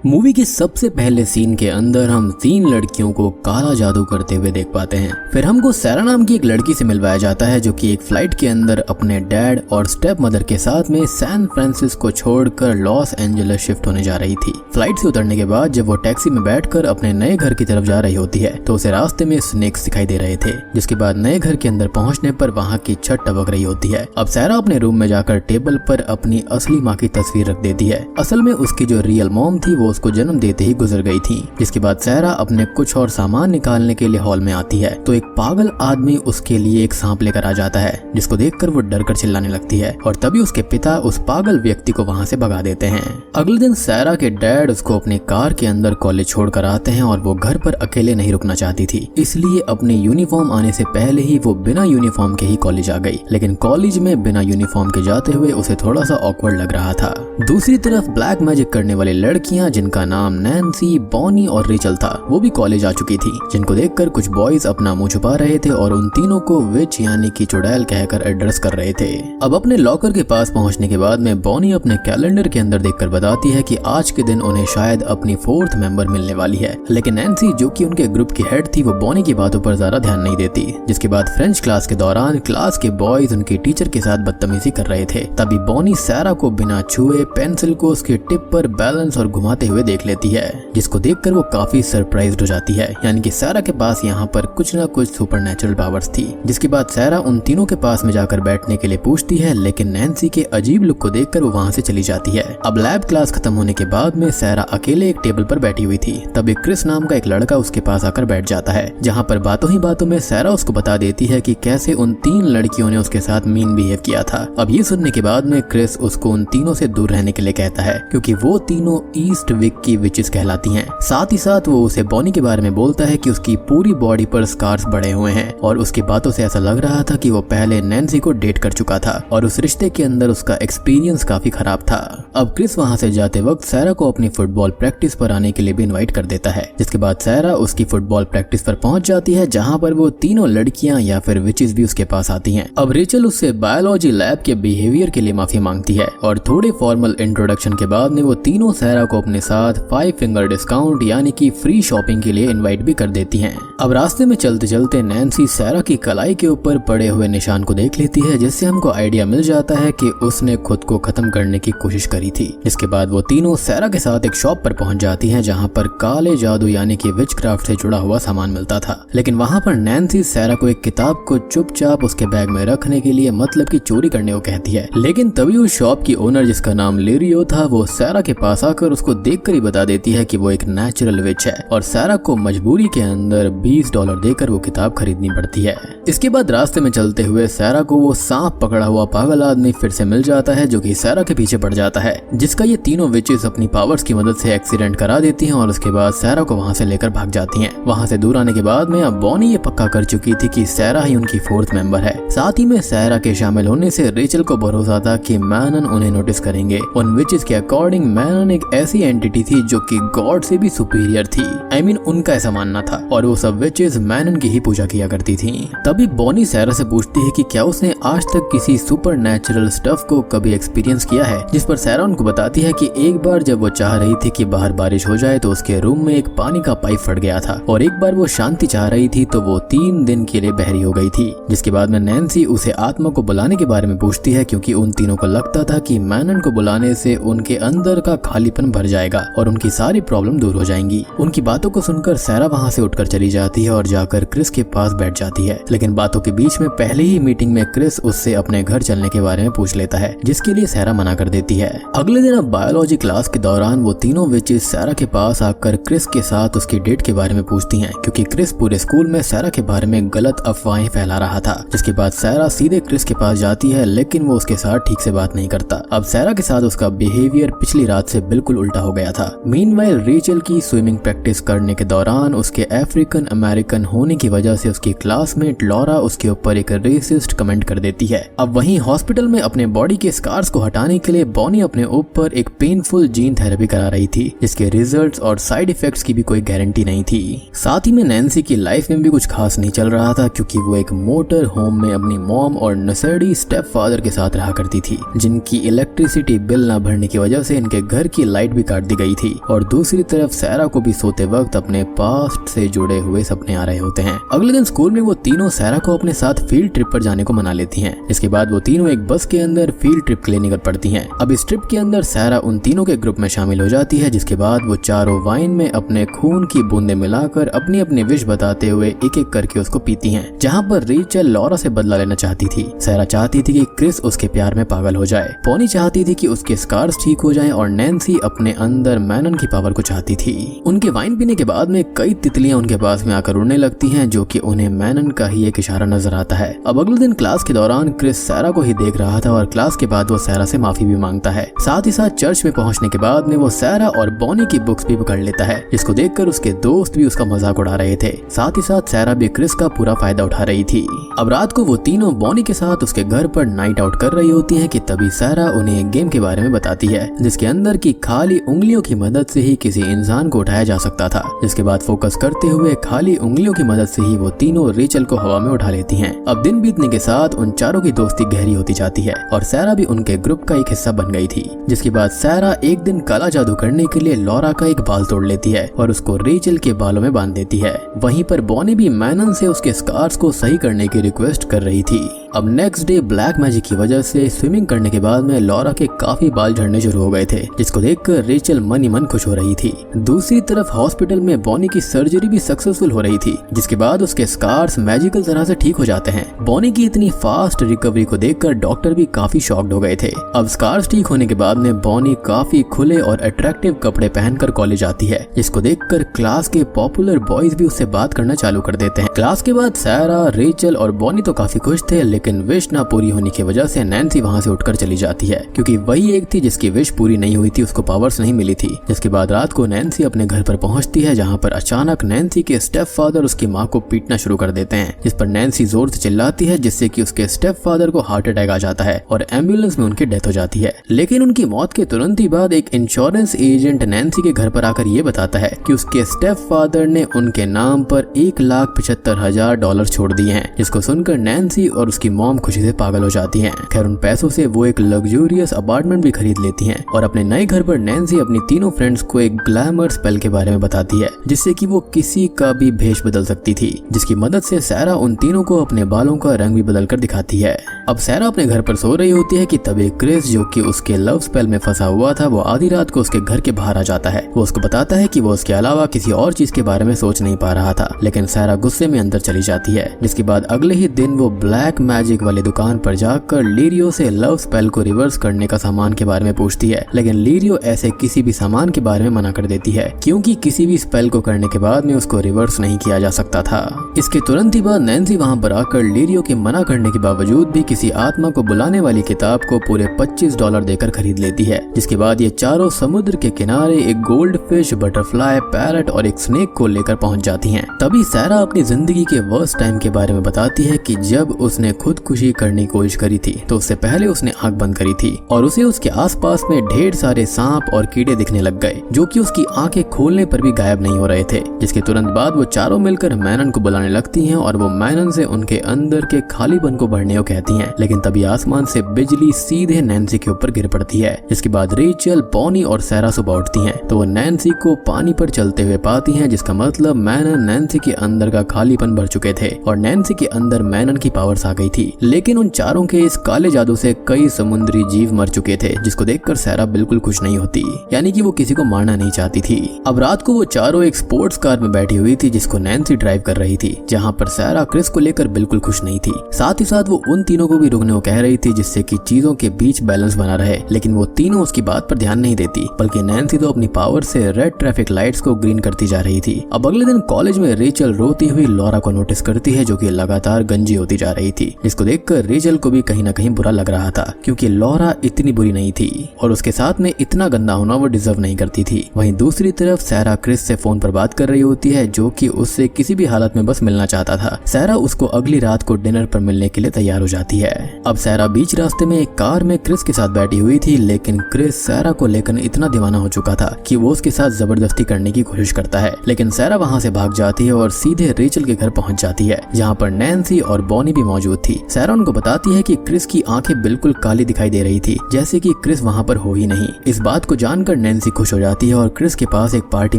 Movie के सबसे पहले सीन के अंदर हम 3 लड़कियों को काला जादू करते हुए देख पाते हैं। फिर हमको सैरा नाम की एक लड़की से मिलवाया जाता है जो कि एक फ्लाइट के अंदर अपने डैड और स्टेप मदर के साथ में सैन फ्रांसिस्को छोड़कर लॉस एंजलिस शिफ्ट होने जा रही थी। फ्लाइट से उतरने के बाद जब वो टैक्सी में बैठकर अपने नए घर की तरफ जा रही होती है तो उसे रास्ते में स्नेक्स दिखाई दे रहे थे, जिसके बाद नए घर के अंदर पहुंचने पर वहां की छत टपक रही होती है। अब सैरा अपने रूम में जाकर टेबल पर अपनी असली माँ की तस्वीर रख देती है। असल में उसकी जो रियल मॉम थी वो उसको जन्म देते ही गुजर गई थी। जिसके बाद सैरा अपने कुछ और सामान निकालने के लिए हॉल में आती है तो एक पागल आदमी उसके लिए एक सांप लेकर आ जाता है, जिसको देखकर वो डर कर चिल्लाने लगती है और तभी उसके पिता उस पागल व्यक्ति को वहां से भगा देते हैं। अगले दिन सैरा के डैड उसको अपनी कार के अंदर कॉलेज छोड़कर आते हैं और वो घर पर अकेले नहीं रुकना चाहती थी, इसलिए अपने यूनिफॉर्म आने से पहले ही वो बिना यूनिफॉर्म के ही कॉलेज आ गई। लेकिन कॉलेज में बिना यूनिफॉर्म के जाते हुए उसे थोड़ा सा ऑकवर्ड लग रहा था। दूसरी तरफ ब्लैक मैजिक करने वाली लड़कियां जिनका नाम नैन्सी, बॉनी और रेचल था वो भी कॉलेज आ चुकी थी, जिनको देखकर कुछ बॉयज अपना मुंह छुपा रहे थे और उन तीनों को विच यानी कि चुड़ैल कहकर एड्रेस कर रहे थे। अब अपने लॉकर के पास पहुंचने के बाद में बॉनी अपने कैलेंडर के अंदर देखकर बताती है कि आज के दिन उन्हें शायद अपनी 4th मेंबर मिलने वाली है। लेकिन नैन्सी जो कि उनके ग्रुप की हेड थी वो बॉनी की बातों पर ज्यादा ध्यान नहीं देती। जिसके बाद फ्रेंच क्लास के दौरान क्लास के बॉयज उनकी टीचर के साथ बदतमीजी कर रहे थे। तभी बॉनी सैरा को बिना छुए पेंसिल को उसके टिप पर बैलेंस और घुमाते हुए देख लेती है, जिसको देखकर वो काफी सरप्राइज्ड हो जाती है। यानी कि सैरा के पास यहाँ पर कुछ ना कुछ सुपरनैचुरल पावर्स थी। जिसके बाद सैरा उन तीनों के पास में जाकर बैठने के लिए पूछती है, लेकिन नैन्सी के अजीब लुक को देखकर वो वहाँ से चली जाती है। अब लैब क्लास खत्म होने के बाद में सैरा अकेले एक टेबल पर बैठी हुई थी। तभी क्रिस नाम का एक लड़का उसके पास आकर बैठ जाता है, जहाँ पर बातों ही बातों में सैरा उसको बता देती है कि कैसे उन 3 लड़कियों ने उसके साथ मीन बिहेव किया था। अब ये सुनने के बाद में क्रिस उसको उन तीनों से दूर रहने के लिए कहता है, क्योंकि वो तीनों ईस्ट विक की विचेस कहलाती हैं। साथ ही साथ वो उसे बॉनी के बारे में बोलता है कि उसकी पूरी बॉडी पर स्कार्स बड़े हुए हैं और उसकी बातों से ऐसा लग रहा था कि वो पहले नैन्सी को डेट कर चुका था और उस रिश्ते के अंदर उसका एक्सपीरियंस काफी खराब था। अब क्रिस वहां से जाते वक्त सैरा को अपनी फुटबॉल प्रैक्टिस पर आने के लिए भी इनवाइट कर देता है। जिसके बाद सैरा उसकी फुटबॉल प्रैक्टिस पर पहुंच जाती है, जहां पर वो तीनों लड़कियां या फिर विचेस भी उसके पास आती हैं। अब रेचल उससे बायोलॉजी लैब के बिहेवियर के लिए माफी मांगती है और थोड़े फॉर्मल इंट्रोडक्शन के बाद में वो तीनों सैरा को अपने साथ 5 फिंगर डिस्काउंट यानी कि फ्री शॉपिंग के लिए इनवाइट भी कर देती हैं। अब रास्ते में चलते चलते नैन्सी सैरा की कलाई के ऊपर पड़े हुए निशान को देख लेती है, जिससे हमको आइडिया मिल जाता है कि उसने खुद को खत्म करने की कोशिश करी थी। जिसके बाद वो तीनों सैरा के साथ एक शॉप पर पहुंच जाती हैं, जहां पर काले जादू यानी कि विचक्राफ्ट से जुड़ा हुआ सामान मिलता था। लेकिन वहां पर नैन्सी सैरा को एक किताब को चुपचाप उसके बैग में रखने के लिए मतलब की चोरी करने को कहती है। लेकिन तभी उस शॉप की ओनर जिसका नाम लिरियो था वो सैरा के पास आकर उसको देखकर ही बता देती है कि वो एक नेचुरल विच है और सैरा को मजबूरी के अंदर $20 देकर वो किताब खरीदनी पड़ती है। इसके बाद रास्ते में चलते हुए सैरा को वो सांप पकड़ा हुआ पागल आदमी फिर से मिल जाता है, जो कि सैरा के पीछे पड़ जाता है, जिसका ये तीनों विचेस अपनी पावर्स की मदद से एक्सीडेंट करा देती हैं और उसके बाद सैरा को वहां से लेकर भाग जाती हैं। वहां से दूर आने के बाद में अब बॉनी ये पक्का कर चुकी थी कि सैरा ही उनकी 4th मेंबर है। साथ ही में सैरा के शामिल होने से रेचल को भरोसा था कि मैनन उन्हें नोटिस करेंगे। उन विचेस के अकॉर्डिंग मैनन एक ऐसी एंटिटी थी जो कि गॉड से भी सुपीरियर थी। I mean, उनका ऐसा मानना था और वो सब विचेस मैनन की ही पूजा किया करती थी। तभी बॉनी सैरा से पूछती है कि क्या उसने आज तक किसी सुपरनैचुरल स्टफ को कभी एक्सपीरियंस किया है, जिस पर सैरा उनको बताती है कि एक बार जब वो चाह रही थी कि बाहर बारिश हो जाए तो उसके रूम में एक पानी का पाइप फट गया था और एक बार वो शांति चाह रही थी तो वो 3 दिन के लिए बहरी हो गई थी। जिसके बाद में नैन्सी उसे आत्मा को बुलाने के बारे में पूछती है, क्योंकि उन तीनों को लगता था कि मैनन को बुलाने से उनके अंदर का खालीपन भर जाएगा और उनकी सारी प्रॉब्लम दूर हो जाएंगी। उनकी बातों को सुनकर सैरा वहां से उठकर चली जाती है और जाकर क्रिस के पास बैठ जाती है। लेकिन बातों के बीच में पहले ही मीटिंग में क्रिस उससे अपने घर चलने के बारे में पूछ लेता है, जिसके लिए सैरा मना कर देती है। अगले दिन अब बायोलॉजी क्लास के दौरान वो तीनों विचेस सैरा के पास आकर क्रिस के साथ उसकी डेट के बारे में पूछती हैं, क्योंकि क्रिस पूरे स्कूल में सैरा के बारे में गलत अफवाहें फैला रहा था। जिसके बाद सैरा सीधे क्रिस के पास जाती है, लेकिन वो उसके साथ ठीक से बात नहीं करता। अब सैरा के साथ उसका बिहेवियर पिछली रात से बिल्कुल उल्टा हो गया था। मीनवाइल रेचल की स्विमिंग प्रैक्टिस करने के दौरान उसके अफ्रीकन अमेरिकन होने की वजह से उसकी क्लासमेट लॉरा उसके ऊपर एक रेसिस्ट कमेंट कर देती है। अब वहीं हॉस्पिटल में अपने बॉडी के स्कार्स को हटाने के लिए बॉनी अपने ऊपर एक पेनफुल जीन थेरेपी करा रही थी, जिसके रिजल्ट्स और साइड इफेक्ट्स की भी कोई गारंटी नहीं थी। साथ ही में नैन्सी की लाइफ में भी कुछ खास नहीं चल रहा था, क्योंकि वो एक मोटर होम में अपनी मॉम और नसेडी स्टेप फादर के साथ रहा करती थी, जिनकी इलेक्ट्रिसिटी बिल न भरने की वजह से इनके घर की लाइट भी काट दी गई थी और दूसरी तरफ सैरा को भी सोते वक्त अपने पास्ट से जुड़े हुए सपने आ रहे होते हैं। अगले दिन स्कूल में वो तीनों सैरा को अपने साथ फील्ड ट्रिप पर जाने को मना लेती हैं। इसके बाद वो तीनों एक बस के अंदर फील्ड ट्रिप के लिए निकल पड़ती हैं। अब इस ट्रिप के अंदर सैरा उन तीनों के ग्रुप में शामिल हो जाती है, जिसके बाद वो चारों वाइन में अपने खून की बूंदें मिलाकर अपनी अपनी विश बताते हुए एक एक करके उसको पीती हैं। जहाँ पर रेचल लॉरा से बदला लेना चाहती थी। सैरा चाहती थी कि क्रिस उसके प्यार में पागल हो जाए। बॉनी चाहती थी कि उसके स्कार्स ठीक हो जाएं और नैन्सी अपने अंदर मैनन की पावर को चाहती थी। उनके वाइन पीने के बाद में कई तितलियां उनके पास में आकर उड़ने लगती हैं, जो कि उन्हें मैनन का ही एक इशारा नजर आता है। अब अगले दिन क्लास के दौरान क्रिस सैरा को ही देख रहा था और क्लास के बाद वो सैरा से माफी भी मांगता है। साथ ही साथ चर्च में पहुंचने के बाद में वो सैरा और बॉनी की बुक्स भी पकड़ लेता है, जिसको देखकर उसके दोस्त भी उसका मजाक उड़ा रहे थे। साथ ही साथ सैरा भी क्रिस का पूरा फायदा उठा रही थी। अब रात को वो तीनों बॉनी के साथ उसके घर पर नाइट आउट कर रही होती हैं कि तभी सैरा उन्हें एक गेम के बारे में बताती है, जिसके अंदर की खाली उंगलियों की मदद से ही किसी इंसान को उठाया जा सकता था। जिसके बाद फोकस करते हुए खाली उंगलियों की मदद से ही वो तीनों रेचल को हवा में उठा लेती हैं। अब दिन बीतने के साथ उन चारों की दोस्ती गहरी होती जाती है और सैरा भी उनके ग्रुप का एक हिस्सा बन गई थी। जिसके बाद सैरा एक दिन काला जादू करने के लिए लॉरा का एक बाल तोड़ लेती है और उसको रेचल के बालों में बांध देती है। वहीं पर बॉनी भी मैनन से उसके स्कार्स को सही करने की रिक्वेस्ट कर रही थी। अब नेक्स्ट डे ब्लैक मैजिक की वजह से स्विमिंग करने के बाद में लॉरा के काफी बाल झड़ने शुरू हो गए थे, जिसको देखकर रेचल मन ही मन खुश हो रही थी। दूसरी तरफ हॉस्पिटल में बॉनी की सर्जरी भी सक्सेसफुल हो रही थी, जिसके बाद उसके स्कार्स मैजिकल तरह से ठीक हो जाते हैं। बॉनी की इतनी फास्ट रिकवरी को देखकर डॉक्टर भी काफी शॉक्ड हो गए थे। अब स्कार्स ठीक होने के बाद में बॉनी काफी खुले और अट्रैक्टिव कपड़े पहनकर कॉलेज आती है, जिसको देखकर क्लास के पॉपुलर बॉयज भी उससे बात करना चालू कर देते हैं। क्लास के बाद सैरा, रेचल और बॉनी तो काफी खुश थे, लेकिन विश ना पूरी होने की वजह से नैन्सी वहां से उठकर चली जाती है, क्योंकि वही एक थी जिसकी विश पूरी नहीं हुई थी, उसको पावर्स नहीं मिली थी। जिसके बाद रात को नैन्सी अपने घर पर पहुंचती है, जहां पर अचानक नैन्सी के स्टेप फादर उसकी माँ को पीटना शुरू कर देते हैं, जिस पर नैन्सी जोर से चिल्लाती है, जिससे कि उसके स्टेप फादर को हार्ट अटैक आ जाता है और एम्बुलेंस में उनकी डेथ हो जाती है। लेकिन उनकी मौत के तुरंत ही बाद एक इंश्योरेंस एजेंट नैन्सी के घर पर आकर ये बताता है कि उसके स्टेप फादर ने उनके नाम पर $1,75,000 छोड़ दिए हैं, जिसको सुनकर नैन्सी और उसकी मॉम खुशी से पागल हो जाती हैं। खैर उन पैसों से वो एक लग्जूरियस अपार्टमेंट भी खरीद लेती हैं और अपने नए घर पर नैन्सी अपनी तीनों फ्रेंड्स को एक ग्लैमर स्पेल के बारे में बताती है, जिससे कि वो किसी का भी भेष बदल सकती थी, जिसकी मदद से सैरा उन तीनों को अपने बालों का रंग भी बदल कर दिखाती है। अब सैरा अपने घर पर सो रही होती है कि तभी क्रिस, जो कि उसके लव स्पेल में फंसा हुआ था, वो आधी रात को उसके घर के बाहर आ जाता है। वो उसको बताता है कि वो उसके अलावा किसी और चीज के बारे में सोच नहीं पा रहा था, लेकिन सैरा गुस्से में अंदर चली जाती है। जिसके बाद अगले ही दिन वो ब्लैक मैजिक वाली दुकान पर जाकर लीरियो से लव स्पेल को रिवर्स करने का सामान के बारे में पूछती है, लेकिन लीरियो ऐसे किसी भी सामान के बारे में मना कर देती है, क्योंकि किसी भी स्पेल को करने के बाद में उसको रिवर्स नहीं किया जा सकता था। इसके तुरंत ही बाद नैन्सी वहां पर आकर लीरियो के मना करने के बावजूद भी किसी आत्मा को बुलाने वाली किताब को पूरे $25 देकर खरीद लेती है। जिसके बाद ये चारों समुद्र के किनारे एक गोल्ड फिश, बटरफ्लाई, पैरट और एक स्नेक को लेकर पहुंच जाती हैं। तभी सैरा अपनी जिंदगी के वर्स्ट टाइम के बारे में बताती है कि जब उसने खुदकुशी करने की कोशिश करी थी तो उससे पहले उसने आंख बंद करी थी और उसे उसके आसपास में ढेर सारे सांप और कीड़े दिखने लग गए, जो कि उसकी आंखें खोलने पर भी गायब नहीं हो रहे थे। जिसके तुरंत बाद वो चारों मिलकर मैनन को बुलाने लगती हैं और वो मैनन से उनके अंदर के खालीपन को भरने को कहती हैं, लेकिन तभी आसमान से बिजली सीधे नैन्सी के ऊपर गिर पड़ती है। जिसके बाद रेचल, बॉनी और सैरा सुबह उठती हैं तो वो नैन्सी को पानी पर चलते हुए पाती हैं, जिसका मतलब मैनन नैन्सी के अंदर का खालीपन भर चुके थे और नैन्सी के अंदर मैनन की पावर्स आ गई थी। लेकिन उन चारों के इस काले जादू से कई समुद्री जीव मर चुके थे, जिसको देखकर सैरा बिल्कुल खुश नहीं होती, यानी कि वो किसी को मारना नहीं चाहती थी। अब रात को वो चारों एक स्पोर्ट्स कार में बैठी हुई थी, जिसको नैन्सी ड्राइव कर रही थी, जहाँ पर सैरा क्रिस को लेकर बिल्कुल खुश नहीं थी। साथ ही साथ वो उन तीनों को भी रुकने को कह रही थी, जिससे कि चीजों के बीच बैलेंस बना रहे, लेकिन वो तीनों उसकी बात पर ध्यान नहीं देती, बल्कि नैन्सी तो अपनी पावर से रेड ट्रैफिक लाइट्स को ग्रीन करती जा रही थी। अब अगले दिन कॉलेज में रेचल रोती हुई लॉरा को नोटिस करती है, जो कि लगातार गंजी होती जा रही थी, जिसको देखकर रेचल को भी कहीं ना कहीं बुरा लग रहा था, क्योंकि लॉरा इतनी बुरी नहीं थी और उसके साथ में इतना गंदा होना वो डिजर्व नहीं करती थी। वहीं दूसरी तरफ सैरा क्रिस से फोन पर बात कर रही होती है, जो कि उससे किसी भी हालत में बस मिलना चाहता था। सैरा उसको अगली रात को डिनर पर मिलने के लिए तैयार हो जाती है। है। अब सैरा बीच रास्ते में एक कार में क्रिस के साथ बैठी हुई थी, लेकिन क्रिस सैरा को लेकर इतना दीवाना हो चुका था कि वो उसके साथ जबरदस्ती करने की कोशिश करता है। लेकिन सैरा वहाँ से भाग जाती है और सीधे रेचल के घर पहुँच जाती है, जहाँ पर नैन्सी और बॉनी भी मौजूद थी। सैरा उनको बताती है कि क्रिस की आंखें बिल्कुल काली दिखाई दे रही थी, जैसे कि क्रिस वहाँ पर हो ही नहीं। इस बात को जानकर नैन्सी खुश हो जाती है और क्रिस के पास एक पार्टी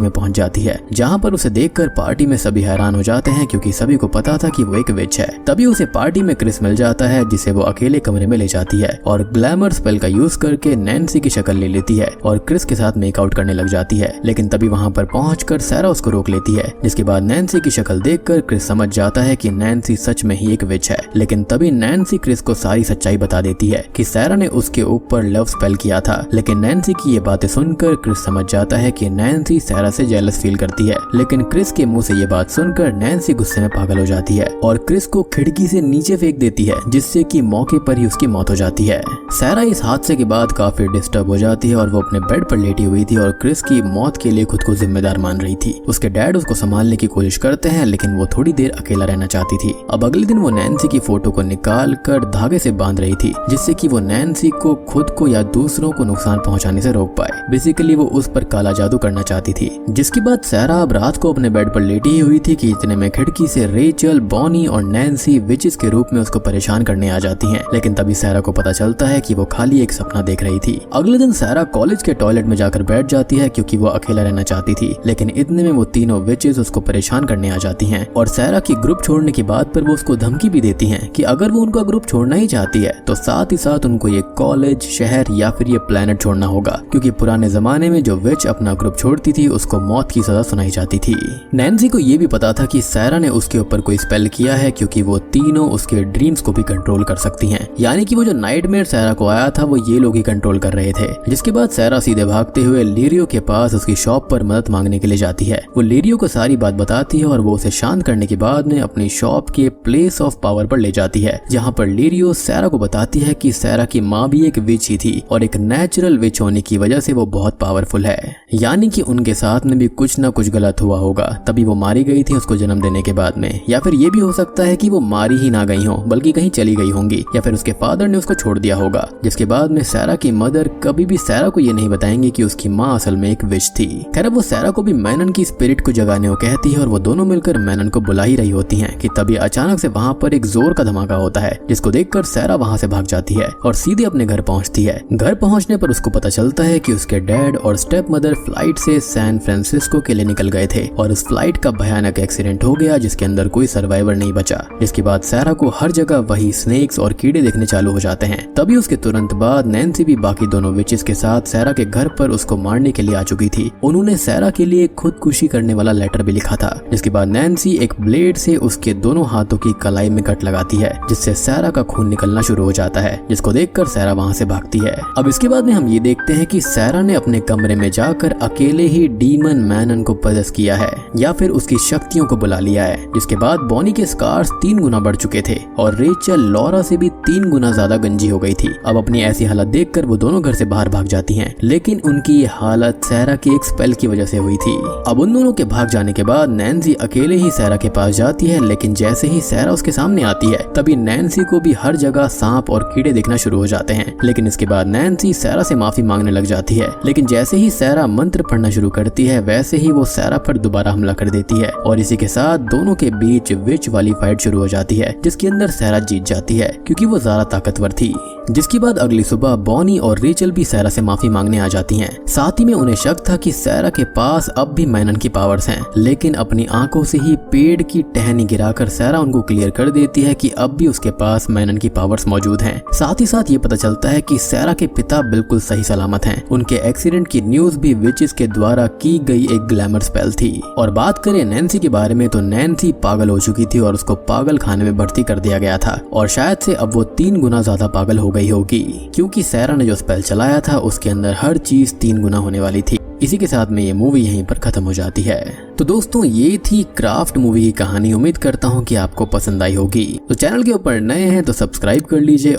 में पहुँच जाती है, जहाँ पर उसे देखकर पार्टी में सभी हैरान हो जाते हैं, क्योंकि सभी को पता था कि वो एक विच है। तभी उसे पार्टी में क्रिस मिल जाता है, जिसे वो अकेले कमरे में ले जाती है और ग्लैमर स्पेल का यूज करके नैन्सी की शक्ल ले लेती है और क्रिस के साथ मेकआउट करने लग जाती है। लेकिन तभी वहाँ पर पहुंचकर सैरा उसको रोक लेती है, जिसके बाद नैन्सी की शक्ल देखकर क्रिस समझ जाता है कि नैन्सी सच में ही एक विच है। लेकिन तभी नैन्सी क्रिस को सारी सच्चाई बता देती है कि सैरा ने उसके ऊपर लव स्पेल किया था। लेकिन नैन्सी की ये बातें सुनकर क्रिस समझ जाता है कि नैन्सी सैरा से जेलस फील करती है। लेकिन क्रिस के मुंह से ये बात सुनकर नैन्सी गुस्से में पागल हो जाती है और क्रिस को खिड़की से नीचे फेंक देती है, जिससे कि मौके पर ही उसकी मौत हो जाती है। सैरा इस हादसे के बाद काफी डिस्टर्ब हो जाती है और वो अपने बेड पर लेटी हुई थी और क्रिस की मौत के लिए खुद को जिम्मेदार मान रही थी। उसके डैड उसको संभालने की कोशिश करते हैं, लेकिन वो थोड़ी देर अकेला रहना चाहती थी। अब अगले दिन वो नैन्सी की फोटो को निकाल कर धागे से बांध रही थी, जिससे कि वो नैन्सी को खुद को या दूसरों को नुकसान पहुंचाने से रोक पाए। बेसिकली वो उस पर काला जादू करना चाहती थी। जिसके बाद सैरा अब रात को अपने बेड पर लेटी ही हुई थी कि इतने में खिड़की से रेचल, बॉनी और नैन्सी विचेस के रूप में उसको परेशान करने आ जाती हैं। लेकिन तभी सैरा को पता चलता है कि वो खाली एक सपना देख रही थी। अगले दिन सैरा कॉलेज के टॉयलेट में जाकर बैठ जाती है, क्योंकि वो अकेला रहना चाहती थी। लेकिन इतने में वो तीनों विचेस उसको परेशान करने आ जाती हैं और सैरा की ग्रुप छोड़ने की बात पर वो उसको धमकी भी देती हैं कि अगर वो उनका ग्रुप छोड़ना ही चाहती है तो साथ ही साथ उनको ये कॉलेज, शहर या फिर ये प्लेनेट छोड़ना होगा, क्योंकि पुराने जमाने में जो विच अपना ग्रुप छोड़ती थी उसको मौत की सजा सुनाई जाती थी। नैन्सी को ये भी पता था कि सैरा ने उसके ऊपर कोई स्पेल किया है, क्योंकि वो तीनों उसके ड्रीम्स को भी कंट्रोल कर सकती हैं। यानी कि वो जो नाइटमेयर सैरा को आया था वो ये लोग ही कंट्रोल कर रहे थे। जिसके बाद सैरा सीधे भागते हुए लिरियो के पास उसकी शॉप पर मदद मांगने के लिए जाती है। वो लिरियो को सारी बात बताती है और वो उसे शांत करने के बाद में अपनी शॉप के प्लेस ऑफ पावर पर ले जाती है, जहाँ पर लिरियो सैरा को बताती है कि सैरा की माँ भी एक विच ही थी और एक नेचुरल विच होने की वजह से वो बहुत पावरफुल है, यानी कि उनके साथ में भी कुछ न कुछ गलत हुआ होगा, तभी वो मारी गई थी उसको जन्म देने के बाद में। या फिर ये भी हो सकता है कि वो मारी ही ना गई हो, बल्कि कहीं चली गई होंगी, या फिर उसके फादर ने उसको छोड़ दिया होगा। जिसके बाद में सैरा की मदर कभी भी सैरा को ये नहीं बताएंगे कि उसकी माँ असल में एक विच थी। खैर वो सैरा को भी मैनन की स्पिरिट को जगाने को कहती है और वो दोनों मिलकर मैनन को बुला ही रही होती हैं कि तभी अचानक से वहाँ पर एक जोर का धमाका होता है, जिसको देखकर सैरा वहाँ से भाग जाती है और सीधे अपने घर पहुँचती है। घर पहुँचने पर उसको पता चलता है कि उसके डैड और स्टेप मदर फ्लाइट से सैन फ्रांसिस्को के लिए निकल गए थे और उस फ्लाइट का भयानक एक्सीडेंट हो गया, जिसके अंदर कोई सर्वाइवर नहीं बचा। जिसके बाद सैरा को हर जगह वही स्नेक्स और कीड़े देखने चालू हो जाते हैं। तभी उसके तुरंत बाद नैन्सी भी बाकी दोनों विचेस के साथ सैरा के घर पर उसको मारने के लिए आ चुकी थी। उन्होंने सैरा के लिए खुदकुशी करने वाला लेटर भी लिखा था। जिसके बाद नैन्सी एक ब्लेड से उसके दोनों हाथों की कलाई में कट लगाती है, जिससे सैरा का खून निकलना शुरू हो जाता है, जिसको देखकर सैरा वहाँ से भागती है। अब इसके बाद में हम ये देखते हैं कि सैरा ने अपने कमरे में जाकर अकेले ही डीमन मैनन को पजेस किया है या फिर उसकी शक्तियों को बुला लिया है। जिसके बाद बॉनी के स्कार्स 3 गुना बढ़ चुके थे और रेचल लॉरा से भी 3 गुना ज्यादा गंजी हो गई थी। अब अपनी ऐसी हालत देखकर वो दोनों घर से बाहर भाग जाती हैं, लेकिन उनकी ये हालत सैरा की एक स्पेल की वजह से हुई थी। अब उन दोनों के भाग जाने के बाद नैन्सी अकेले ही सैरा के पास जाती है, लेकिन जैसे ही सैरा उसके सामने आती है तभी नैन्सी को भी हर जगह सांप और कीड़े दिखना शुरू हो जाते हैं। लेकिन इसके बाद नैन्सी सैरा से माफी मांगने लग जाती है, लेकिन जैसे ही सैरा मंत्र पढ़ना शुरू करती है वैसे ही वो सैरा पर दोबारा हमला कर देती है और इसी के साथ दोनों के बीच विच वाली फाइट शुरू हो जाती है, जिसके अंदर सैरा जीत जाती है क्योंकि वो ज्यादा ताकतवर थी। जिसके बाद अगली सुबह बॉनी और रेचल भी सैरा से माफी मांगने आ जाती हैं। साथ ही में उन्हें शक था कि सैरा के पास अब भी मैनन की पावर्स हैं, लेकिन अपनी आंखों से ही पेड़ की टहनी गिराकर सैरा उनको क्लियर कर देती है कि अब भी उसके पास मैनन की पावर्स मौजूद हैं। साथ ही साथ ये पता चलता है कि सैरा के पिता बिल्कुल सही सलामत हैं। उनके एक्सीडेंट की न्यूज भी विचेस के द्वारा की गई एक ग्लैमर स्पेल थी। और बात करें नैन्सी के बारे में तो नैन्सी पागल हो चुकी थी और उसको पागल खाने में भर्ती कर दिया गया था और शायद से अब वो 3 गुना ज्यादा पागल हो गई होगी, क्योंकि सैरा ने जो स्पेल चलाया था उसके अंदर हर चीज 3 गुना होने वाली थी। इसी के साथ में ये मूवी यहीं पर खत्म हो जाती है। तो दोस्तों ये थी क्राफ्ट मूवी की कहानी। उम्मीद करता हूँ कि आपको पसंद आई होगी। तो चैनल के ऊपर नए हैं तो सब्सक्राइब कर लीजिए